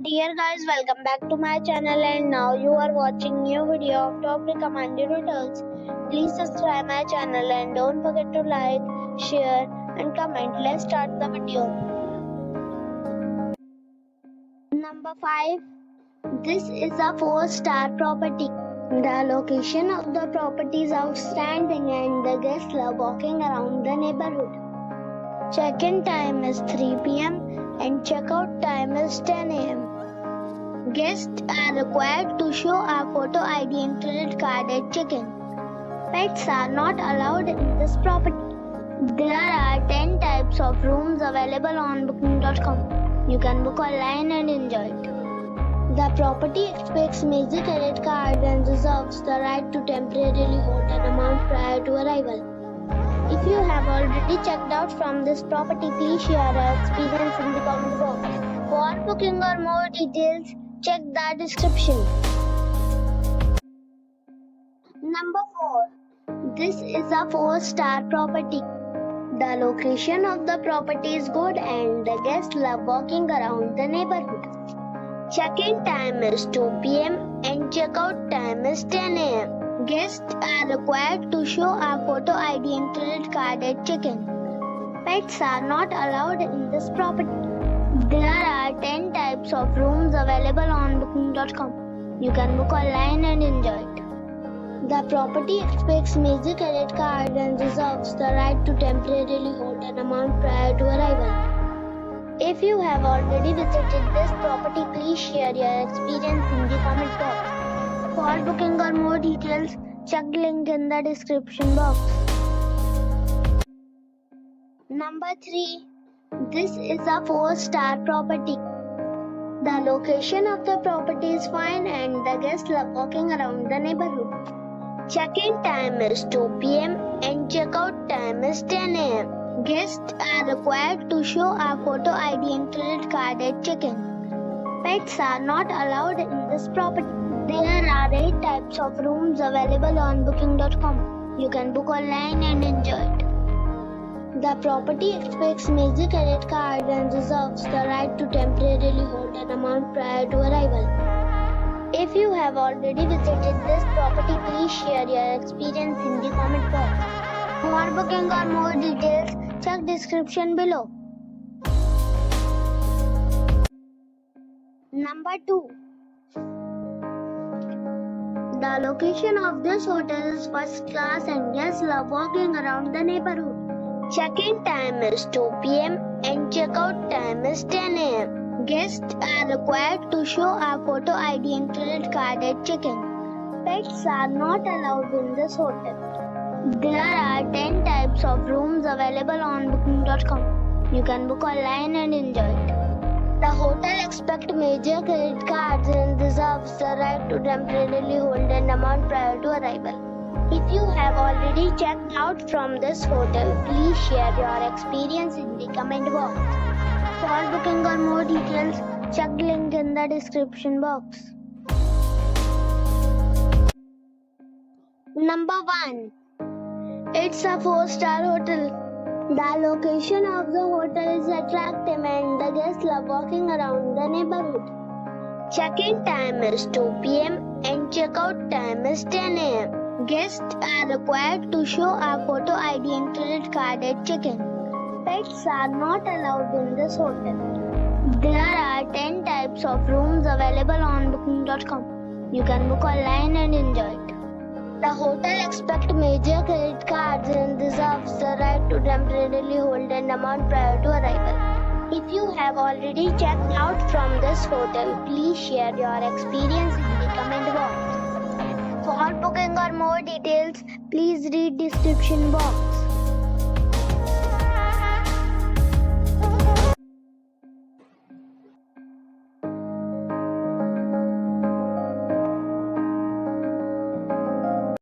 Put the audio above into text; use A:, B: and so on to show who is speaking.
A: Dear guys, welcome back to my channel and now you are watching new video of top recommended hotels. Please subscribe my channel and don't forget to like, share and comment. Let's start the video. Number 5. This is a 4-star property. The location of the property is outstanding and the guests love walking around the neighborhood. Check-in time is 3 p.m. and check-out time is 10 a.m. Guests are required to show a photo ID and credit card at check-in. Pets are not allowed in this property. There are 10 types of rooms available on booking.com. You can book online and enjoy it. The property expects major credit card and reserves the right to temporarily hold an amount prior to arrival. If you have already checked out from this property, please share your experience in the comment box. For booking or more details, check the description. Number 4. This is a 4-star property. The location of the property is good and the guests love walking around the neighborhood. Check-in time is 2 p.m. and check-out time is 10 a.m. Guests are required to show a photo ID and credit card at check-in. Pets are not allowed in this property. There are 10 types of rooms available on booking.com. You can book online and enjoy it. The property expects major credit card and reserves the right to temporarily hold an amount prior to arrival. If you have already visited this property, please share your experience in the comment box. For booking or more details, check the link in the description box. Number 3. This is a 4-star property. The location of the property is fine and the guests love walking around the neighborhood. Check-in time is 2 p.m. and check-out time is 10 a.m. Guests are required to show a photo ID and credit card at check-in. Pets are not allowed in this property. There are 8 types of rooms available on booking.com. You can book online and enjoy it. The property expects major credit card and reserves the right to temporarily hold an amount prior to arrival. If you have already visited this property, please share your experience in the comment box. For booking or more details, check description below. Number 2. The location of this hotel is first class and guests love walking around the neighborhood. Check-in time is 2 p.m. and check-out time is 10 a.m. Guests are required to show a photo ID and credit card at check-in. Pets are not allowed in this hotel. There are 10 types of rooms available on booking.com. You can book online and enjoy it. The hotel expects major credit cards and reserves the right to temporarily hold an amount prior to arrival. If you have already checked out from this hotel, please share your experience in the comment box. For booking or more details, check the link in the description box. Number 1. It's a 4-star hotel. The location of the hotel is attractive and the guests love walking around the neighborhood. Check-in time is 2 p.m. and check-out time is 10 a.m. Guests are required to show a photo ID and credit card at check-in. Pets are not allowed in this hotel. There are 10 types of rooms available on booking.com. You can book online and enjoy it. The hotel expects major credit cards and reserves the right to temporarily hold an amount prior to arrival. If you have already checked out from this hotel, please share your experience in the comment box. For booking or more details, please read description box.